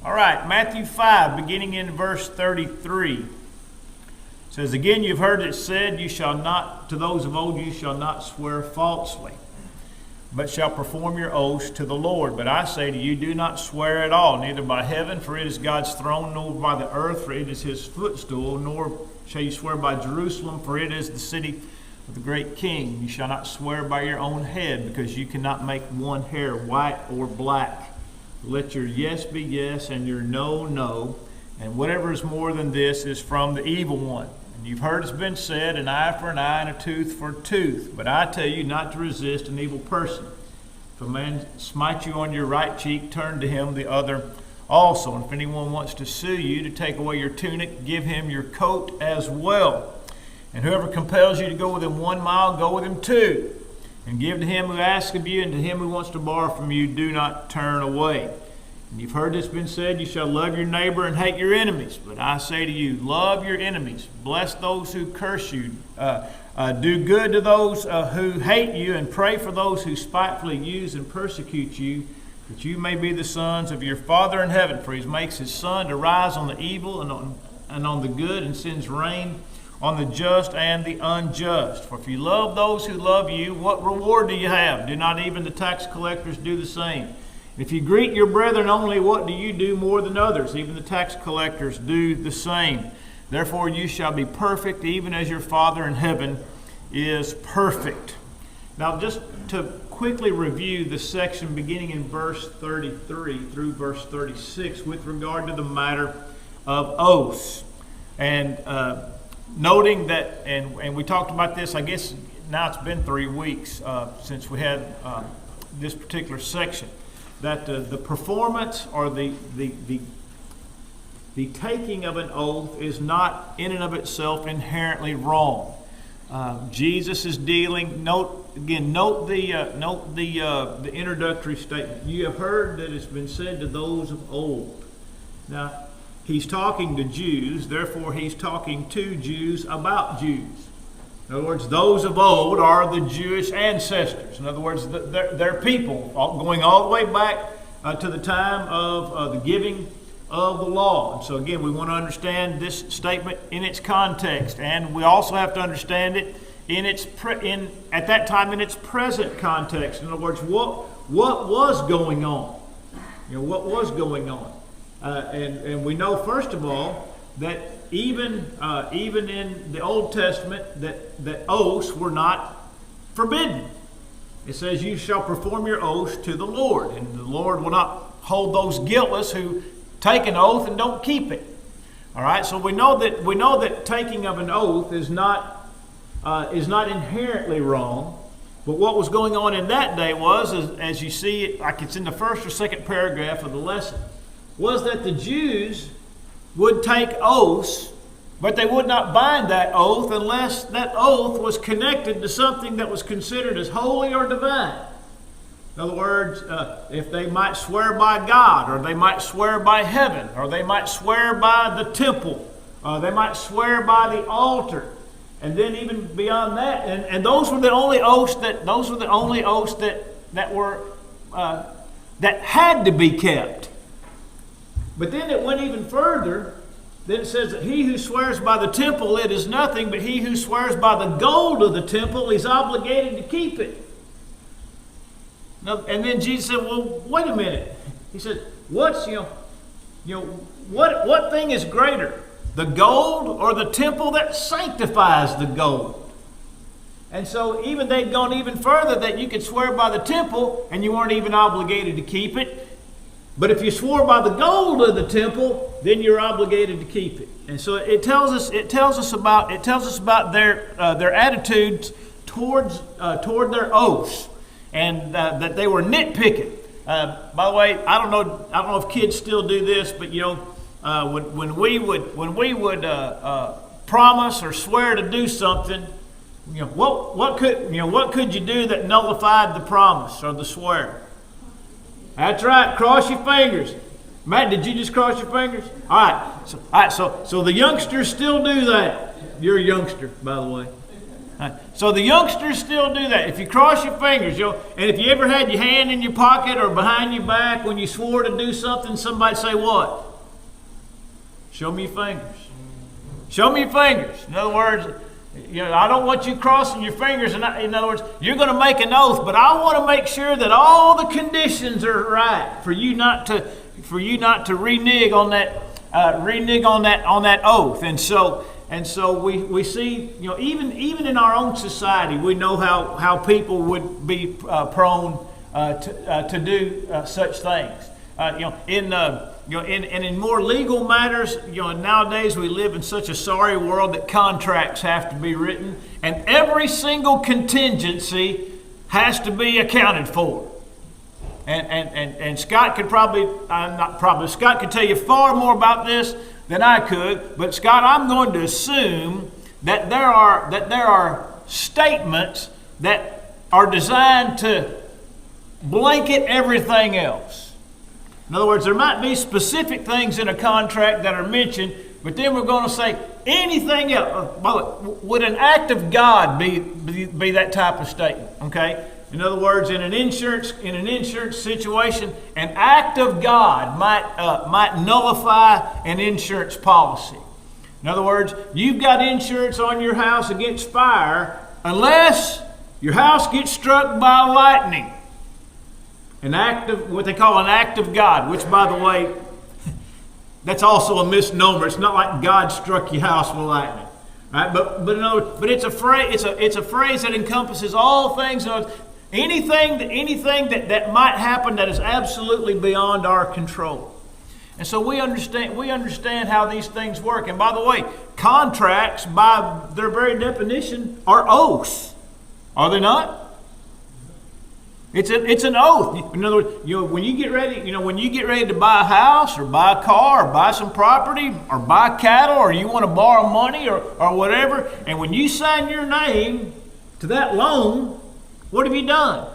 All right, Matthew 5, beginning in verse 33. It says, "Again you've heard it said, you shall not, to those of old, you shall not swear falsely, but shall perform your oaths to the Lord. But I say to you, do not swear at all, neither by heaven, for it is God's throne, nor by the earth, for it is his footstool, nor shall you swear by Jerusalem, for it is the city of the great king. You shall not swear by your own head, because you cannot make one hair white or black. Let your yes be yes, and your no, no. And whatever is more than this is from the evil one. And you've heard it's been said, an eye for an eye and a tooth for a tooth. But I tell you not to resist an evil person. If a man smite you on your right cheek, turn to him the other also. And if anyone wants to sue you to take away your tunic, give him your coat as well. And whoever compels you to go with him 1 mile, go with him 2. And give to him who asks of you, and to him who wants to borrow from you, do not turn away. And you've heard this been said, you shall love your neighbor and hate your enemies. But I say to you, love your enemies. Bless those who curse you. Do good to those who hate you, and pray for those who spitefully use and persecute you, that you may be the sons of your Father in heaven. For he makes his sun to rise on the evil and on the good, and sends rain on the just and the unjust. For if you love those who love you, what reward do you have? Do not even the tax collectors do the same? If you greet your brethren only, what do you do more than others? Even the tax collectors do the same. Therefore you shall be perfect, even as your Father in heaven is perfect." Now, just to quickly review the section beginning in verse 33 through verse 36 with regard to the matter of oaths. And noting that, and we talked about this, I guess now it's been 3 weeks since we had this particular section, that the performance or the taking of an oath is not in and of itself inherently wrong. Jesus is dealing. Note the introductory statement. You have heard that it's been said to those of old. Now, he's talking to Jews, therefore he's talking to Jews about Jews. In other words, those of old are the Jewish ancestors. In other words, they're people going all the way back to the time of the giving of the law. And so again, we want to understand this statement in its context, and we also have to understand it at that time in its present context. In other words, what was going on? What was going on? And we know, first of all, that even in the Old Testament, that oaths were not forbidden. It says, "You shall perform your oaths to the Lord," and the Lord will not hold those guiltless who take an oath and don't keep it. All right, so we know that taking of an oath is not inherently wrong. But what was going on in that day was, as you see, like it's in the first or second paragraph of the lesson, was that the Jews would take oaths, but they would not bind that oath unless that oath was connected to something that was considered as holy or divine. In other words, if they might swear by God, or they might swear by heaven, or they might swear by the temple, they might swear by the altar, and then even beyond that, and those were the only oaths that had to be kept. But then it went even further. Then it says that he who swears by the temple, it is nothing, but he who swears by the gold of the temple, he's obligated to keep it. Now, and then Jesus said, "Well, wait a minute." He said, what thing is greater, the gold or the temple that sanctifies the gold? And so even they'd gone even further, that you could swear by the temple and you weren't even obligated to keep it. But if you swore by the gold of the temple, then you're obligated to keep it. And so it tells us about their attitudes toward their oaths, and that they were nitpicking. By the way, I don't know if kids still do this, but when we would promise or swear to do something, what could you do that nullified the promise or the swear? That's right. Cross your fingers. Matt, did you just cross your fingers? All right. So the youngsters still do that. You're a youngster, by the way. So the youngsters still do that. If you cross your fingers, and if you ever had your hand in your pocket or behind your back when you swore to do something, somebody say what? Show me your fingers. Show me your fingers. In other words, I don't want you crossing your fingers. In other words, you're going to make an oath, but I want to make sure that all the conditions are right for you not to renege on that oath. And so we see, even in our own society, we know how people would be prone to do such things. In more legal matters, nowadays we live in such a sorry world that contracts have to be written, and every single contingency has to be accounted for. And Scott could Scott could tell you far more about this than I could. But Scott, I'm going to assume that there are statements that are designed to blanket everything else. In other words, there might be specific things in a contract that are mentioned, but then we're going to say anything else. Would an act of God be that type of statement? Okay. In other words, in an insurance situation, an act of God might nullify an insurance policy. In other words, you've got insurance on your house against fire unless your house gets struck by lightning. What they call an act of God, which, by the way, that's also a misnomer. It's not like God struck your house with lightning, right? But in other words, it's a phrase. It's a phrase that encompasses all things. Anything that might happen that is absolutely beyond our control. And so we understand how these things work. And by the way, contracts, by their very definition, are oaths. Are they not? It's an oath. In other words, when you get ready to buy a house or buy a car or buy some property or buy cattle or you want to borrow money or whatever, and when you sign your name to that loan, what have you done?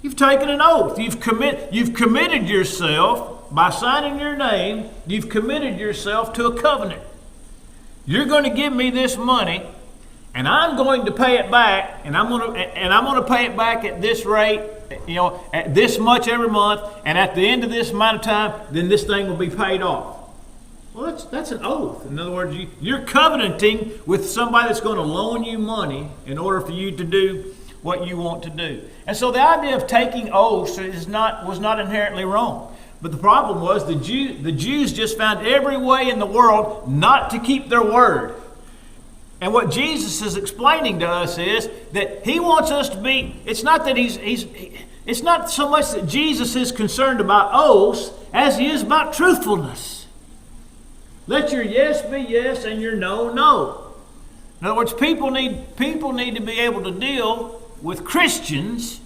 You've taken an oath. You've committed yourself by signing your name. You've committed yourself to a covenant. You're going to give me this money, and I'm going to pay it back, and I'm going to pay it back at this rate, at this much every month, and at the end of this amount of time, then this thing will be paid off. Well, that's an oath. In other words, you're covenanting with somebody that's going to loan you money in order for you to do what you want to do. And so the idea of taking oaths was not inherently wrong. But the problem was the Jews just found every way in the world not to keep their word. And what Jesus is explaining to us is that he wants us to be, it's not so much that Jesus is concerned about oaths as he is about truthfulness. Let your yes be yes and your no, no. In other words, people need to be able to deal with Christians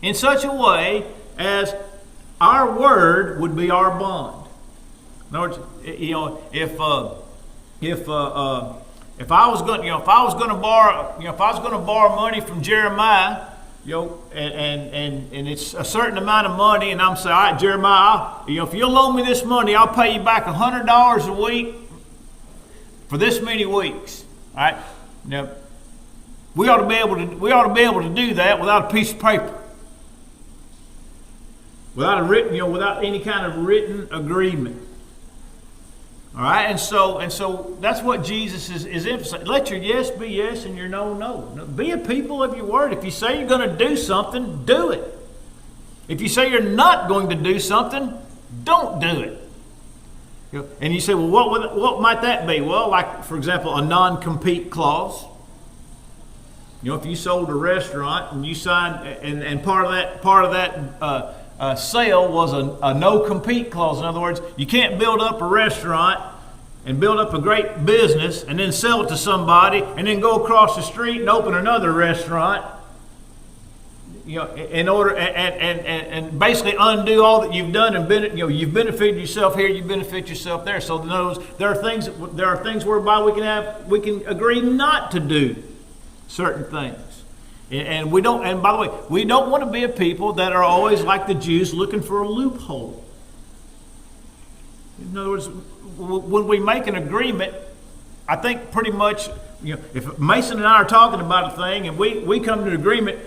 in such a way as our word would be our bond. In other words, if I was going to borrow money from Jeremiah, and it's a certain amount of money, and I'm saying, all right, Jeremiah, if you'll loan me this money, I'll pay you back $100 a week for this many weeks. All right, now we ought to be able to do that without a piece of paper, without any kind of written agreement. All right, and so that's what Jesus is emphasizing. Let your yes be yes and your no, no. Be a people of your word. If you say you're going to do something, do it. If you say you're not going to do something, don't do it. And you say, well, what might that be? Well, like, for example, a non-compete clause. If you sold a restaurant and you signed, and part of that sale was a no-compete clause. In other words, you can't build up a restaurant and build up a great business and then sell it to somebody and then go across the street and open another restaurant, in order and basically undo all that you've done and you've benefited yourself here, you benefit yourself there. So in other words, there are things whereby we can agree not to do certain things. And we don't. And by the way, we don't want to be a people that are always like the Jews, looking for a loophole. In other words, when we make an agreement, I think pretty much, if Mason and I are talking about a thing and we come to an agreement,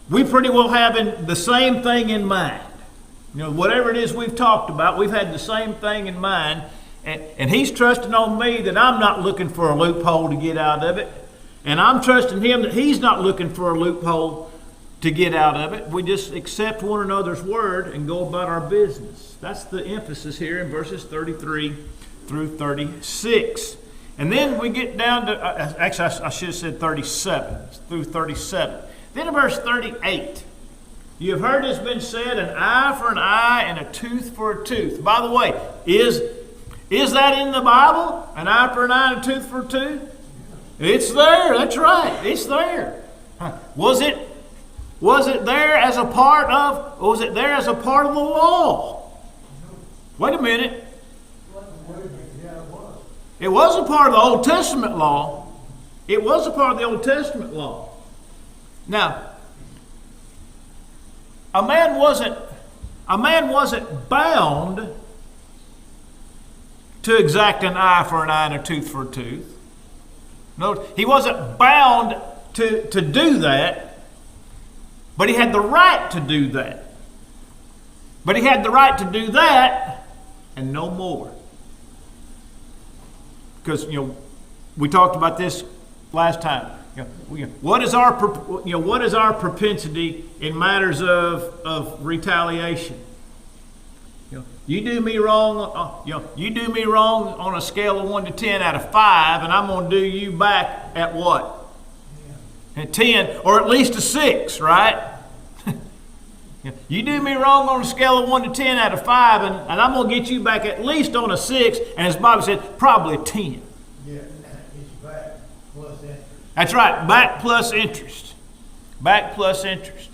we pretty well having the same thing in mind. Whatever it is we've talked about, we've had the same thing in mind. And he's trusting on me that I'm not looking for a loophole to get out of it. And I'm trusting him that he's not looking for a loophole to get out of it. We just accept one another's word and go about our business. That's the emphasis here in verses 33 through 36. And then we get down to, actually I should have said 37, through 37. Then in verse 38, you have heard it's been said, an eye for an eye and a tooth for a tooth. By the way, is that in the Bible? An eye for an eye and a tooth for a tooth? It's there. That's right. It's there. Was it there as a part of? Or was it there as a part of the law? Wait a minute. It was a part of the Old Testament law. It was a part of the Old Testament law. Now, a man wasn't bound to exact an eye for an eye and a tooth for a tooth. No, he wasn't bound to do that, but he had the right to do that. But he had the right to do that and no more. Because, we talked about this last time. What is our propensity in matters of retaliation? You do me wrong. You do me wrong on a scale of 1 to 10 out of 5, and I'm going to do you back at what? At 10, or at least a 6, right? You do me wrong on a scale of 1 to 10 out of 5, and I'm going to get you back at least on a 6, and as Bobby said, probably a 10. Yeah, it's back plus interest. That's right, back plus interest. Back plus interest.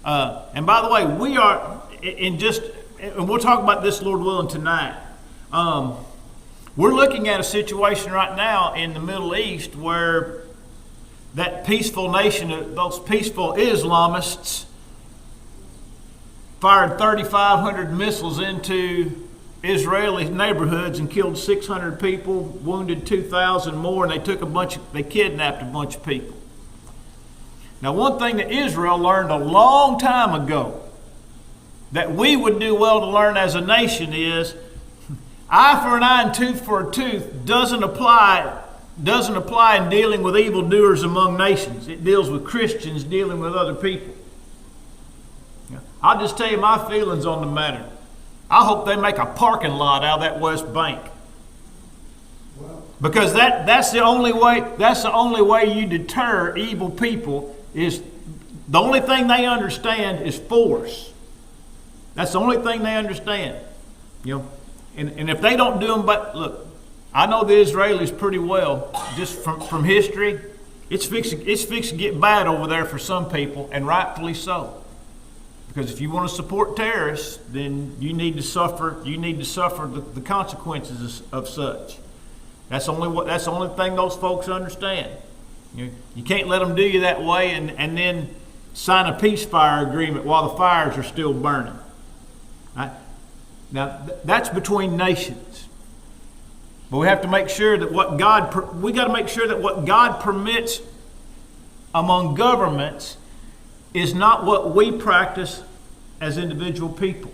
And by the way, we are and we'll talk about this, Lord willing, tonight. We're looking at a situation right now in the Middle East where that peaceful nation, those peaceful Islamists, fired 3,500 missiles into Israeli neighborhoods and killed 600 people, wounded 2,000 more, and they kidnapped a bunch of people. Now, one thing that Israel learned a long time ago that we would do well to learn as a nation is eye for an eye and tooth for a tooth doesn't apply in dealing with evildoers among nations. It deals with Christians dealing with other people. I'll just tell you my feelings on the matter. I hope they make a parking lot out of that West Bank. Because that's the only way you deter evil people. Is the only thing they understand is force. That's the only thing they understand. And if they don't do them, but look, I know the Israelis pretty well, just from history. It's fixed to get bad over there for some people, and rightfully so. Because if you want to support terrorists, then you need to suffer the consequences of such. That's the only thing those folks understand. You can't let them do you that way and then sign a peacefire agreement while the fires are still burning. Right? Now that's between nations. But we have to make sure that what God permits among governments is not what we practice as individual people.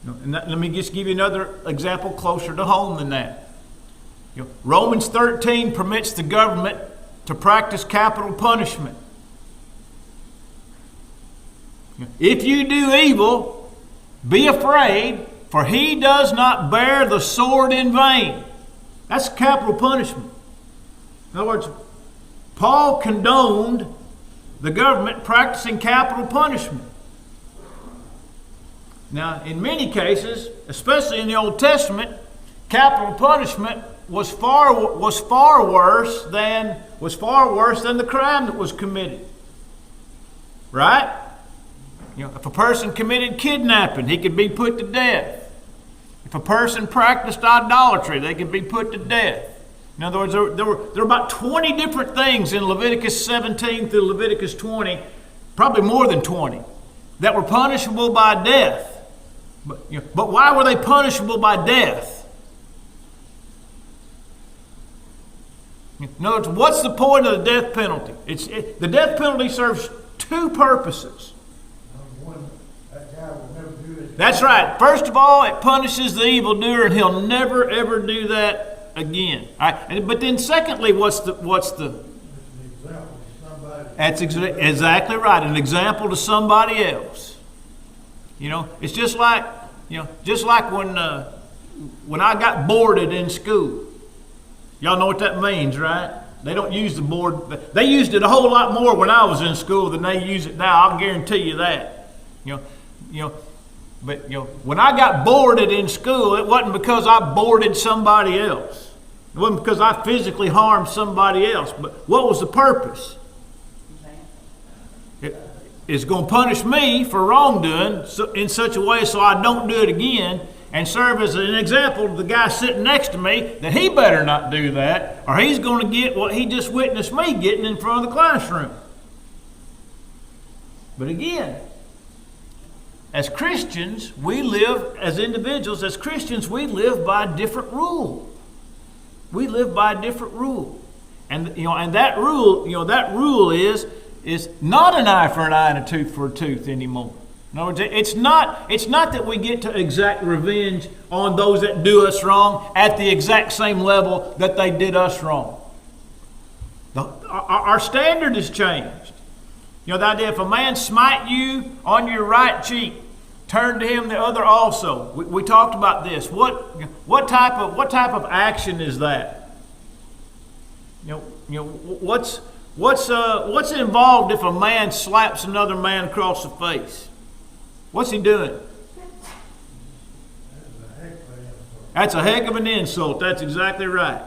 And let me just give you another example closer to home than that. Romans 13 permits the government to practice capital punishment. If you do evil, be afraid, for he does not bear the sword in vain. That's capital punishment. In other words, Paul condoned the government practicing capital punishment. Now, in many cases, especially in the Old Testament, capital punishment was far worse than the crime that was committed. Right? If a person committed kidnapping, he could be put to death. If a person practiced idolatry, they could be put to death. In other words, there were about 20 different things in Leviticus 17 through Leviticus 20, probably more than 20, that were punishable by death. But why were they punishable by death? In other words, what's the point of the death penalty? The death penalty serves two purposes. Number one, that guy will never do it. That's right. First of all, it punishes the evildoer, and he'll never ever do that again. All right? But then, secondly, what's the? It's an example to somebody. That's exactly right. An example to somebody else. You know, it's just like when I got boarded in school. Y'all know what that means, right? They don't use the board. They used it a whole lot more when I was in school than they use it now. I'll guarantee you that. But when I got boarded in school, it wasn't because I boarded somebody else. It wasn't because I physically harmed somebody else. But what was the purpose? It's going to punish me for wrongdoing in such a way so I don't do it again, and serve as an example to the guy sitting next to me that he better not do that, or he's going to get what he just witnessed me getting in front of the classroom. But again, as Christians, we live, as individuals, as Christians, we live by a different rule. We live by a different rule. And that rule is not an eye for an eye and a tooth for a tooth anymore. In other words, it's not that we get to exact revenge on those that do us wrong at the exact same level that they did us wrong. Our standard has changed. The idea, if a man smite you on your right cheek, turn to him the other also. We talked about this. What type of action is that? What's involved if a man slaps another man across the face? What's he doing? That's a heck of an insult. That's exactly right.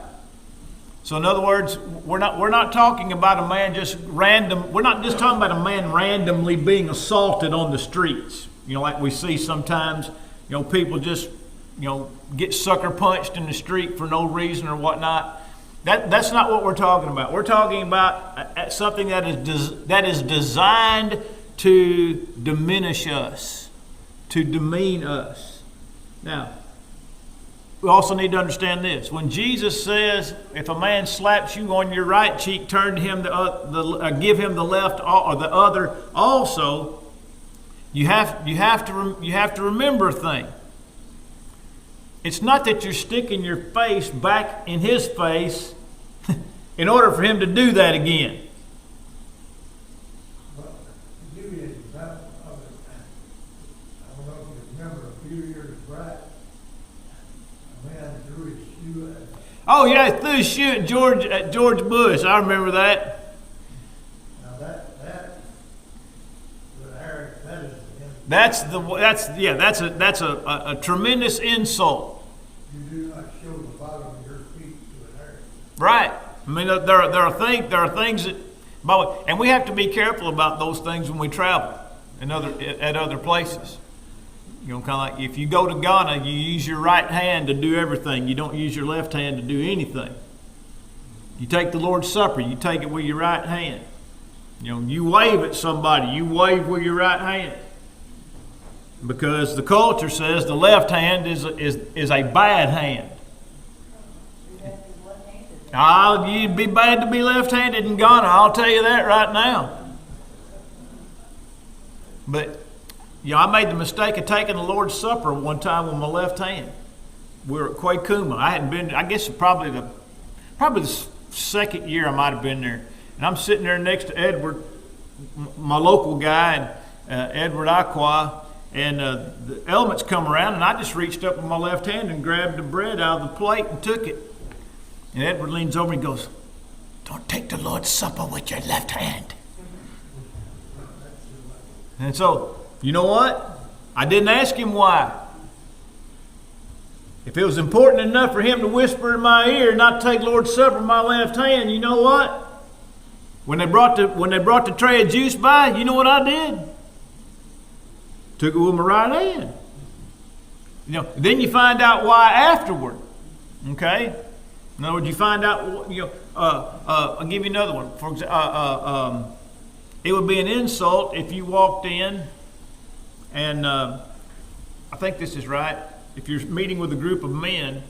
So in other words, we're not talking about a man just random. We're not just talking about a man randomly being assaulted on the streets. Like we see sometimes. People just get sucker punched in the street for no reason or whatnot. That's not what we're talking about. We're talking about something that is designed to diminish us, to demean us. Now, we also need to understand this. When Jesus says, if a man slaps you on your right cheek, turn to him give him the left or the other also, you have to remember a thing. It's not that you're sticking your face back in his face in order for him to do that again. Oh yeah, threw his shoe at George Bush. I remember that. Now that's a tremendous insult. You do not show the bottom of your feet to an Arab. Right. I mean, there are things that, and we have to be careful about those things when we travel at other places. Kind of like if you go to Ghana, you use your right hand to do everything. You don't use your left hand to do anything. You take the Lord's Supper, you take it with your right hand. You wave at somebody, you wave with your right hand. Because the culture says the left hand is a bad hand. You'd be bad to be left-handed in Ghana, I'll tell you that right now. But I made the mistake of taking the Lord's Supper one time with my left hand. We were at Kwekuma. I hadn't been. I guess probably the second year I might have been there. And I'm sitting there next to Edward, my local guy, and Edward Aqua, and the elements come around, and I just reached up with my left hand and grabbed the bread out of the plate and took it. And Edward leans over and he goes, "Don't take the Lord's Supper with your left hand." And so, you know what? I didn't ask him why. If it was important enough for him to whisper in my ear not to take Lord's Supper with my left hand, you know what? When they brought the tray of juice by, you know what I did? Took it with my right hand. Then you find out why afterward. Okay? In other words, you find out. I'll give you another one. For example, it would be an insult if you walked in. And I think this is right. If you're meeting with a group of men,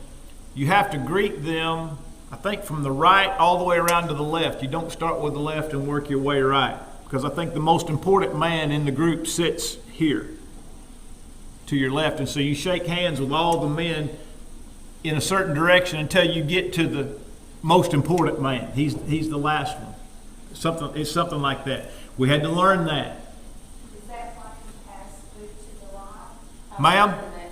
you have to greet them I think from the right all the way around to the left. You don't start with the left and work your way right. Because I think the most important man in the group sits here to your left. And so you shake hands with all the men in a certain direction until you get to the most important man. He's the last one. It's something like that. We had to learn that. Is that why you pass food to the right? Ma'am? That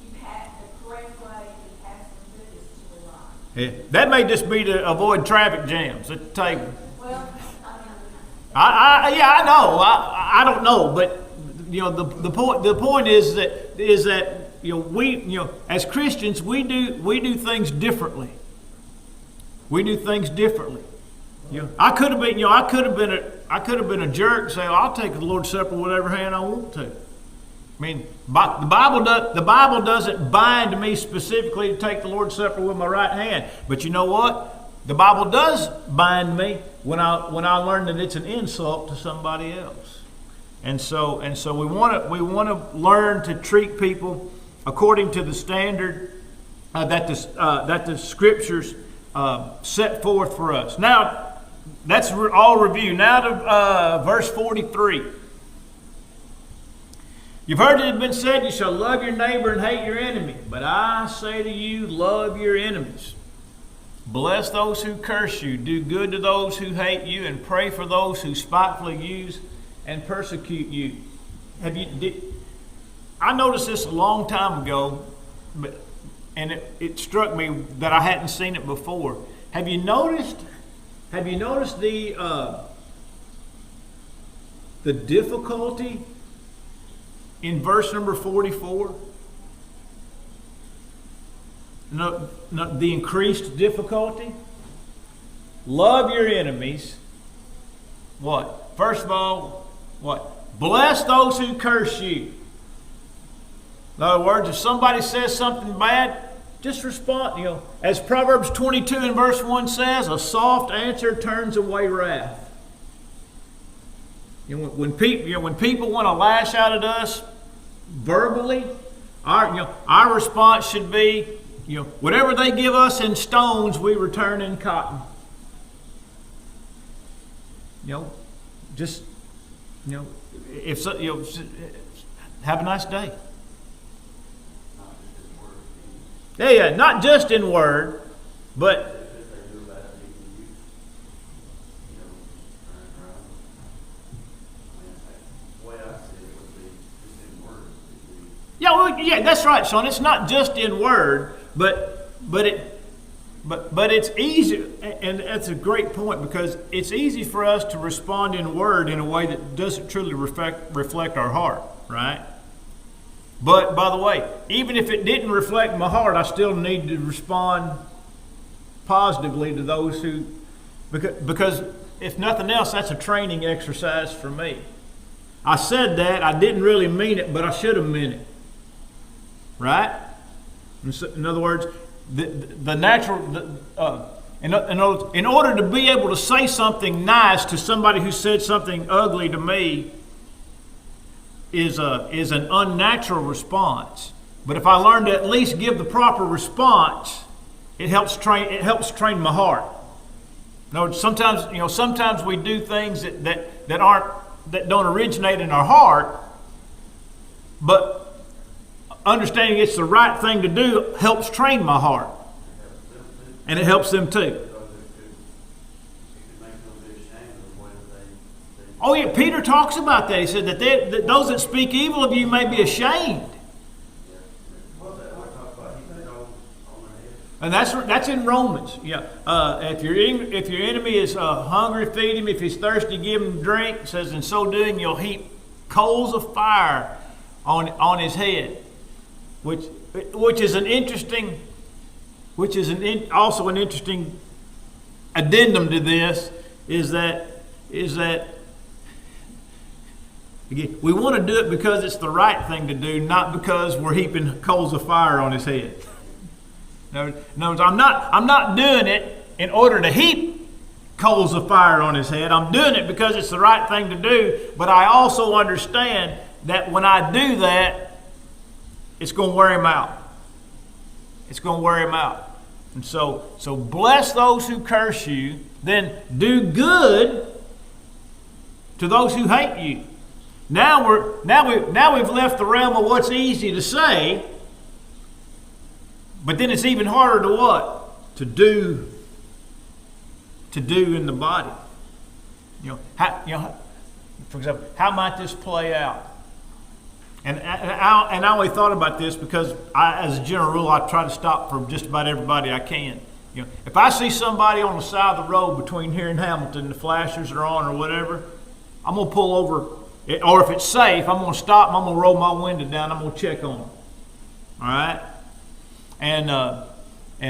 you pass the correct way to pass the food is to the right. Yeah, that may just be to avoid traffic jams at the table. Well, I know. I don't know, but the point is that we as Christians we do things differently. We do things differently. I could have been a jerk and say, I'll take the Lord's Supper whatever hand I want to. I mean, the Bible doesn't bind me specifically to take the Lord's Supper with my right hand. But you know what? The Bible does bind me when I learn that it's an insult to somebody else. And so we want to learn to treat people according to the standard that the Scriptures set forth for us. Now, that's all review. Now to verse 43. You've heard it has been said, you shall love your neighbor and hate your enemy. But I say to you, love your enemies. Bless those who curse you. Do good to those who hate you, and pray for those who spitefully use and persecute you. I noticed this a long time ago, and it struck me that I hadn't seen it before. Have you noticed the difficulty in verse number 44? No, the increased difficulty. Love your enemies. What? First of all, what? Bless those who curse you. In other words, if somebody says something bad, just respond. As Proverbs 22 and verse 1 says, a soft answer turns away wrath. When people want to lash out at us verbally, our response should be, whatever they give us in stones, we return in cotton. Have a nice day. Yeah, not just in word, but yeah, that's right, Sean. It's not just in word, but it's easy, and that's a great point, because it's easy for us to respond in word in a way that doesn't truly reflect our heart, right? But by the way, even if it didn't reflect my heart, I still need to respond positively to those who, because if nothing else, that's a training exercise for me. I said that, I didn't really mean it, but I should have meant it. Right? In other words, the natural, in order to be able to say something nice to somebody who said something ugly to me is an unnatural response. But if I learn to at least give the proper response, it helps train my heart. In other words, sometimes we do things that don't originate in our heart, but understanding it's the right thing to do helps train my heart. And it helps them too. Oh yeah, Peter talks about that. He said that those that speak evil of you may be ashamed. And that's in Romans. Yeah. If your enemy is hungry, feed him. If he's thirsty, give him drink. It says, in so doing, you'll heap coals of fire on his head. Which is also an interesting addendum to this is that again, we want to do it because it's the right thing to do, not because we're heaping coals of fire on his head. No, I'm not doing it in order to heap coals of fire on his head. I'm doing it because it's the right thing to do, but I also understand that when I do that, it's going to wear him out. It's going to wear him out. And so bless those who curse you, then do good to those who hate you. Now we've left the realm of what's easy to say, but then it's even harder to what? To do in the body. For example, how might this play out? And I only thought about this because as a general rule, I try to stop for just about everybody I can. If I see somebody on the side of the road between here and Hamilton, the flashers are on or whatever, I'm going to pull over, or if it's safe, I'm going to stop and I'm going to roll my window down. I'm going to check on them. All right? And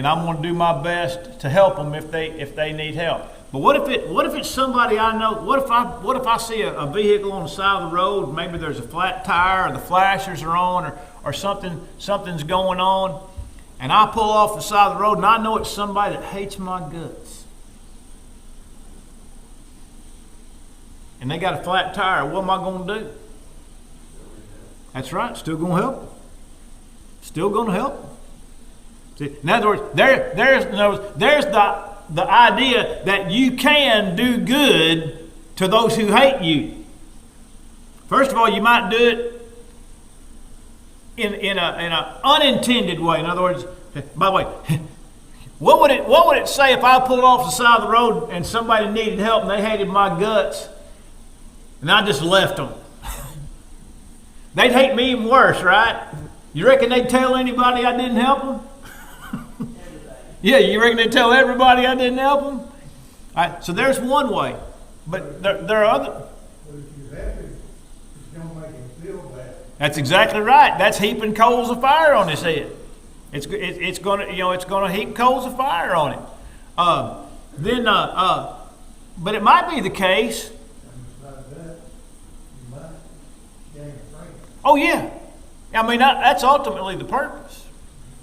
I'm going to do my best to help them if they need help. But what if it's somebody I know? What if I see a vehicle on the side of the road? Maybe there's a flat tire, or the flashers are on, or something's going on, and I pull off the side of the road, and I know it's somebody that hates my guts, and they got a flat tire. What am I going to do? That's right. Still going to help them. Still going to help them. See, in other words, there's the idea that you can do good to those who hate you. First of all, you might do it in an unintended way. In other words, by the way, what would it say if I pulled off the side of the road and somebody needed help and they hated my guts and I just left them? They'd hate me even worse, right? You reckon they'd tell anybody I didn't help them? Yeah, you reckon they tell everybody I didn't help them? All right, so there's one way, but there are other. But if you have to, it's going to make him feel bad. That's exactly right. That's heaping coals of fire on his head. It's going to heap coals of fire on him. But it might be the case. And besides that, you might gain a friend. Oh yeah, I mean that's ultimately the purpose.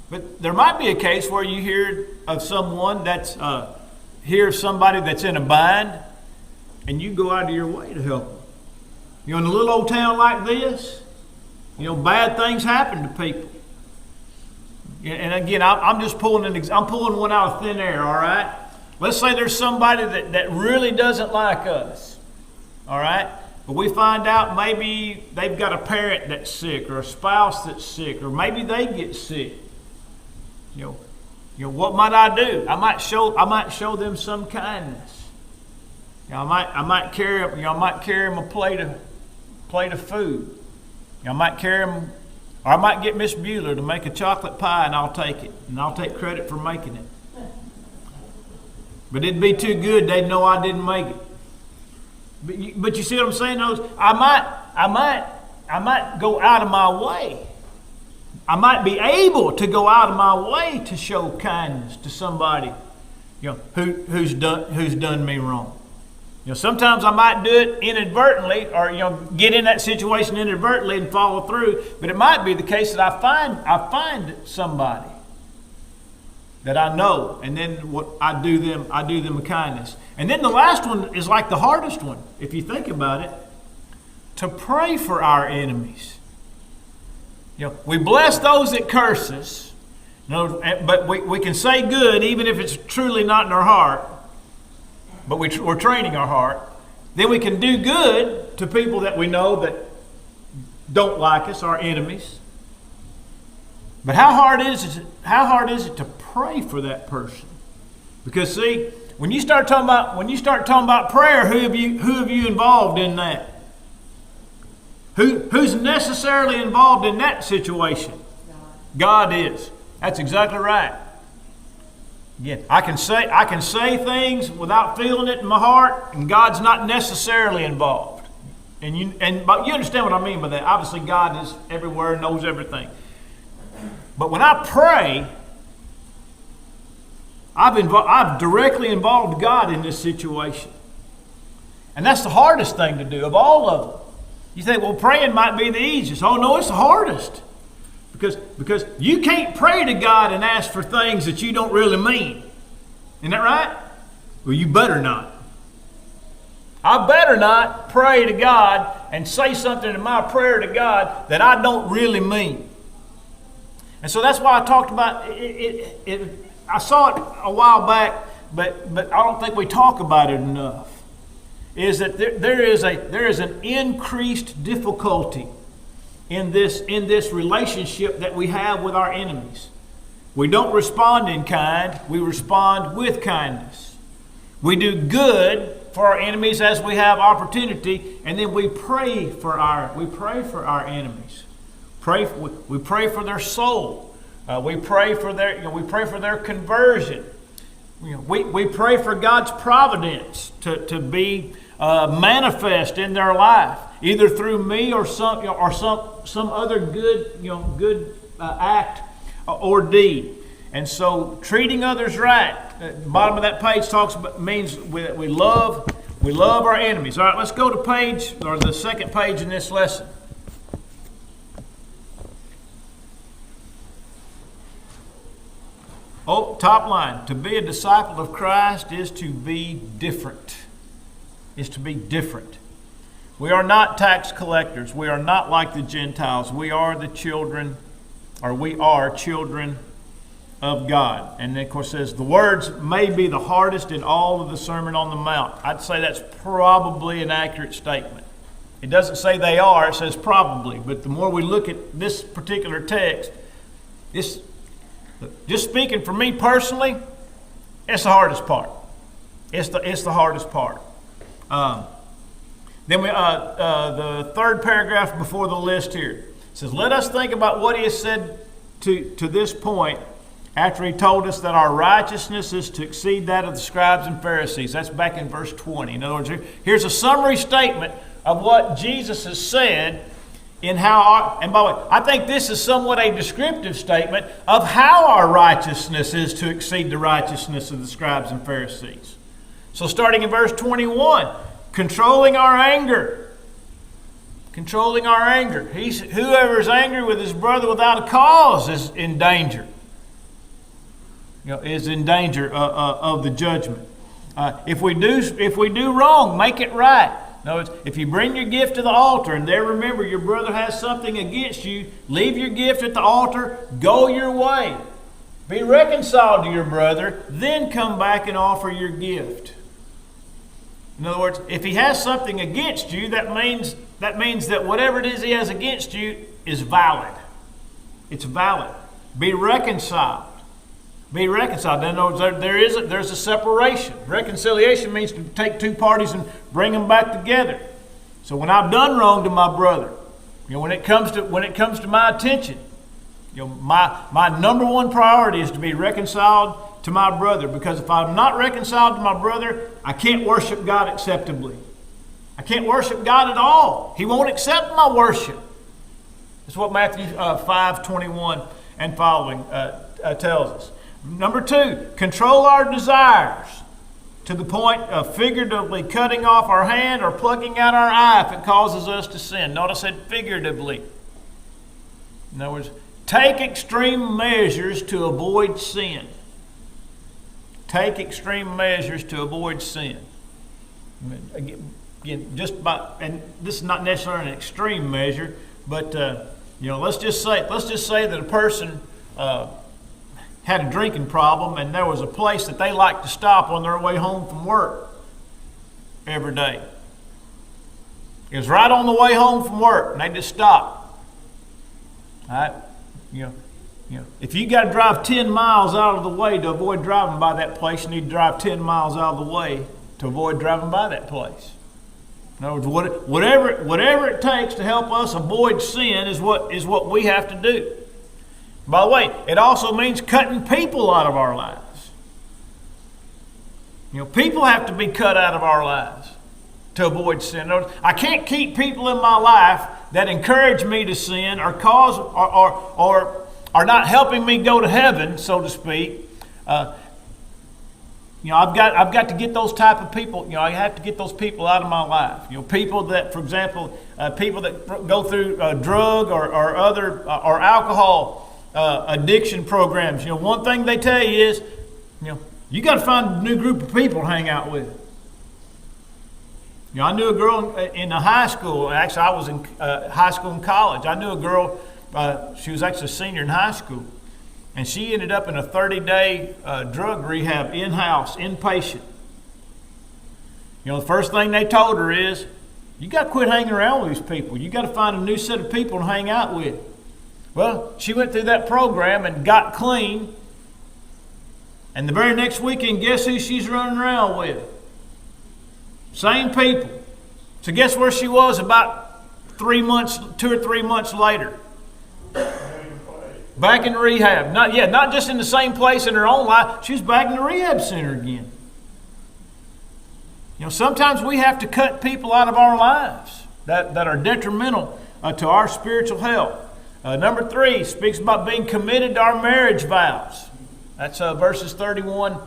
But there might be a case where you hear of someone hear of somebody that's in a bind, and you go out of your way to help them. In a little old town like this, bad things happen to people. And again, I'm just pulling one out of thin air. All right. Let's say there's somebody that really doesn't like us. All right. But we find out maybe they've got a parent that's sick, or a spouse that's sick, or maybe they get sick. What might I do? I might show them some kindness. I might carry them a plate of food. I might carry them, or I might get Miss Bueller to make a chocolate pie, and I'll take it, and I'll take credit for making it. But it'd be too good; they'd know I didn't make it. But you see what I'm saying? I might go out of my way. I might be able to go out of my way to show kindness to somebody, who's done me wrong. Sometimes I might do it inadvertently, or get in that situation inadvertently and follow through. But it might be the case that I find somebody that I know, and then what I do them a kindness. And then the last one is like the hardest one, if you think about it, to pray for our enemies. We bless those that curse us, but we can say good even if it's truly not in our heart, but we're training our heart. Then we can do good to people that we know that don't like us, our enemies. But how hard is it to pray for that person? Because see, when you start talking about prayer, who have you involved in that? Who's necessarily involved in that situation? God is. That's exactly right. Again, I can say things without feeling it in my heart, and God's not necessarily involved. But you understand what I mean by that. Obviously, God is everywhere, knows everything. But when I pray, I've directly involved God in this situation, and that's the hardest thing to do of all of them. You think, well, praying might be the easiest. Oh, no, it's the hardest. Because you can't pray to God and ask for things that you don't really mean. Isn't that right? Well, you better not. I better not pray to God and say something in my prayer to God that I don't really mean. And so that's why I talked about it. I saw it a while back, but I don't think we talk about it enough, is that there is an increased difficulty in this relationship that we have with our enemies. We don't respond in kind, we respond with kindness. We do good for our enemies as we have opportunity, and then we pray for our enemies. We pray for their soul. We pray for their conversion. We pray for God's providence to be manifest in their life, either through me or some other good act or deed. And so, treating others right. At the bottom of that page means we love our enemies. All right, let's go to the second page in this lesson. Oh, top line. To be a disciple of Christ is to be different. Is to be different. We are not tax collectors. We are not like the Gentiles. We are children of God. And then, of course, it says the words may be the hardest in all of the Sermon on the Mount. I'd say that's probably an accurate statement. It doesn't say they are, it says probably. But the more we look at this particular text, just speaking for me personally, it's the hardest part. It's the hardest part. Then the third paragraph before the list here says, let us think about what he has said to this point after he told us that our righteousness is to exceed that of the scribes and Pharisees. That's back in verse 20. In other words, here's a summary statement of what Jesus has said and by the way, I think this is somewhat a descriptive statement of how our righteousness is to exceed the righteousness of the scribes and Pharisees. So starting in verse 21, controlling our anger. Controlling our anger. Whoever is angry with his brother without a cause is in danger. Is in danger of the judgment. If we do wrong, make it right. No, if you bring your gift to the altar and there remember your brother has something against you, leave your gift at the altar, go your way. Be reconciled to your brother, then come back and offer your gift. In other words, if he has something against you, that means that whatever it is he has against you is valid. It's valid. Be reconciled. Be reconciled. In other words, there's a separation. Reconciliation means to take two parties and bring them back together. So when I've done wrong to my brother, when it comes to my attention, my number one priority is to be reconciled to my brother. Because if I'm not reconciled to my brother, I can't worship God acceptably. I can't worship God at all. He won't accept my worship. That's what Matthew 5:21 and following tells us. Number 2, control our desires to the point of figuratively cutting off our hand or plucking out our eye if it causes us to sin. Notice I said figuratively. In other words, take extreme measures to avoid sin. Take extreme measures to avoid sin. Again, and this is not necessarily an extreme measure, but let's just say that a person had a drinking problem, and there was a place that they liked to stop on their way home from work every day. It was right on the way home from work, and they just stopped. All right, if you got to drive 10 miles out of the way to avoid driving by that place, you need to drive 10 miles out of the way to avoid driving by that place. In other words, whatever it takes to help us avoid sin is what we have to do. By the way, it also means cutting people out of our lives. People have to be cut out of our lives to avoid sin. I can't keep people in my life that encourage me to sin or cause or are not helping me go to heaven, so to speak. I've got to get those type of people. I have to get those people out of my life. People that, for example, people that go through drug or other or alcohol addiction programs. One thing they tell you is, you got to find a new group of people to hang out with. I knew a girl in high school. Actually, I was in high school and college. I knew a girl. She was actually a senior in high school, And she ended up in a 30-day drug rehab in-house, inpatient. You know, the first thing they told her is, you got to quit hanging around with these people. You got to find a new set of people to hang out with. Well, she went through that program and got clean. And the very next weekend, guess who she's running around with? Same people. So guess where she was about 2 or 3 months later? Back in rehab. Not just in the same place in her own life. She was back in the rehab center again. You know, sometimes we have to cut people out of our lives that are detrimental to our spiritual health. Number 3 speaks about being committed to our marriage vows. That's verses 31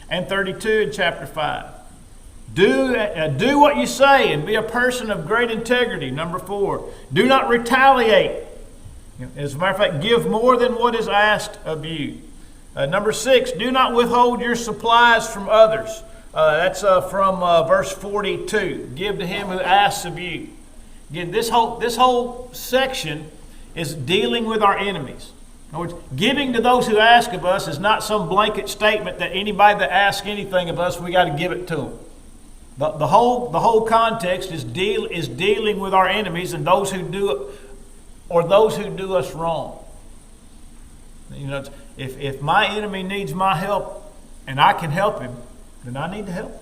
and 32 in chapter 5. Do what you say and be a person of great integrity. Number 4, do not retaliate. As a matter of fact, give more than what is asked of you. Number 6, do not withhold your supplies from others. That's from verse 42. Give to him who asks of you. Again, this whole section is dealing with our enemies. In other words, giving to those who ask of us is not some blanket statement that anybody that asks anything of us, we got to give it to them. The whole context is dealing with our enemies and those who do us wrong. You know, if my enemy needs my help and I can help him, then I need to help him.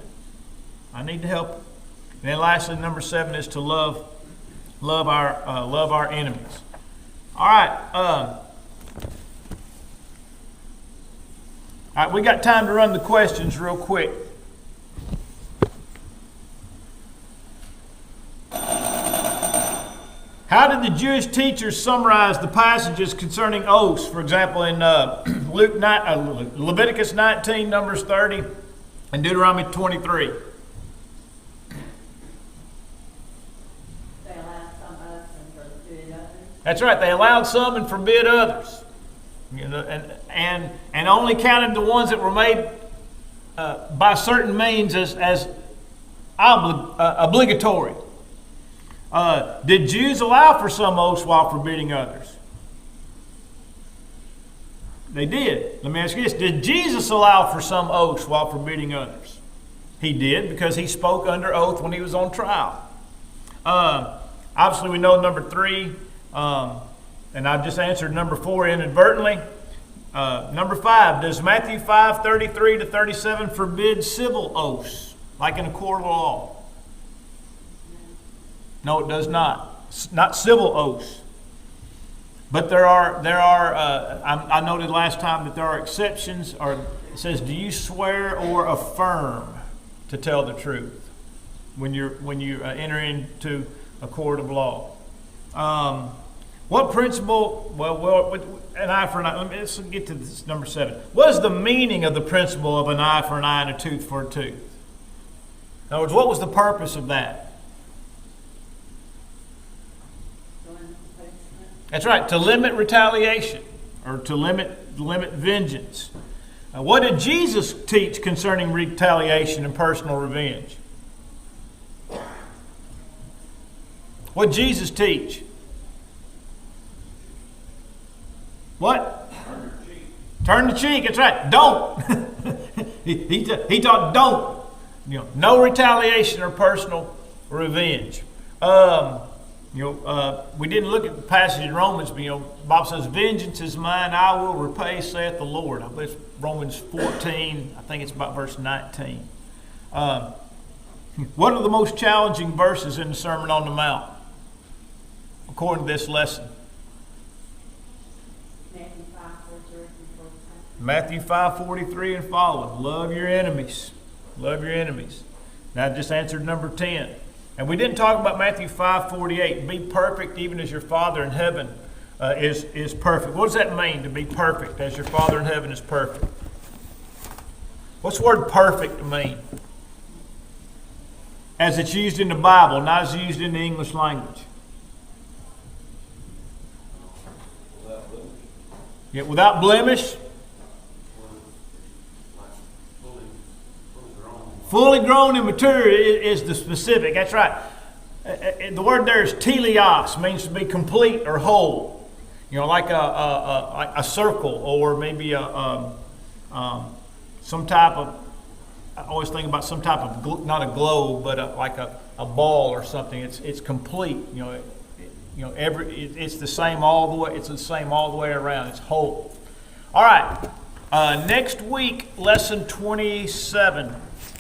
I need to help him. And then lastly, number 7 is to love our enemies. All right. All right, we got time to run the questions real quick. How did the Jewish teachers summarize the passages concerning oaths? For example, in Leviticus 19, Numbers 30, and Deuteronomy 23. They allowed some of us and forbid others. That's right. They allowed some and forbid others. You know, and only counted the ones that were made by certain means as obligatory. Did Jews allow for some oaths while forbidding others? They did. Let me ask you this. Did Jesus allow for some oaths while forbidding others? He did, because he spoke under oath when he was on trial. Obviously, we know number 3, and I've just answered number 4 inadvertently. Number 5, does Matthew 5:33 to 37 forbid civil oaths, like in a court of law? No, it does not. Not civil oaths. But there are. I noted last time that there are exceptions. Or it says, "Do you swear or affirm to tell the truth when you enter into a court of law?" What principle? Well, an eye for an eye. Let's get to this number 7. What is the meaning of the principle of an eye for an eye and a tooth for a tooth? In other words, what was the purpose of that? That's right, to limit retaliation or to limit vengeance. What did Jesus teach concerning retaliation and personal revenge? What did Jesus teach? What? Turn the cheek. That's right. Don't. he taught don't. You know, no retaliation or personal revenge. We didn't look at the passage in Romans, but the Bible says, "Vengeance is mine; I will repay," saith the Lord. I believe it's Romans 14. I think it's about verse 19. What are the most challenging verses in the Sermon on the Mount, according to this lesson? Matthew 5:43 and following. Love your enemies. Love your enemies. Now I just answered number 10. And we didn't talk about Matthew 5:48. Be perfect even as your Father in heaven is perfect. What does that mean, to be perfect as your Father in heaven is perfect? What's the word perfect mean? As it's used in the Bible, not as used in the English language. Yeah, without blemish. Fully grown and mature is the specific. That's right. The word there is teleos, means to be complete or whole. like a circle, or maybe some type of. I always think about some type of not a globe, but like a ball or something. It's complete. It's the same all the way. It's the same all the way around. It's whole. All right. Next week, lesson 27.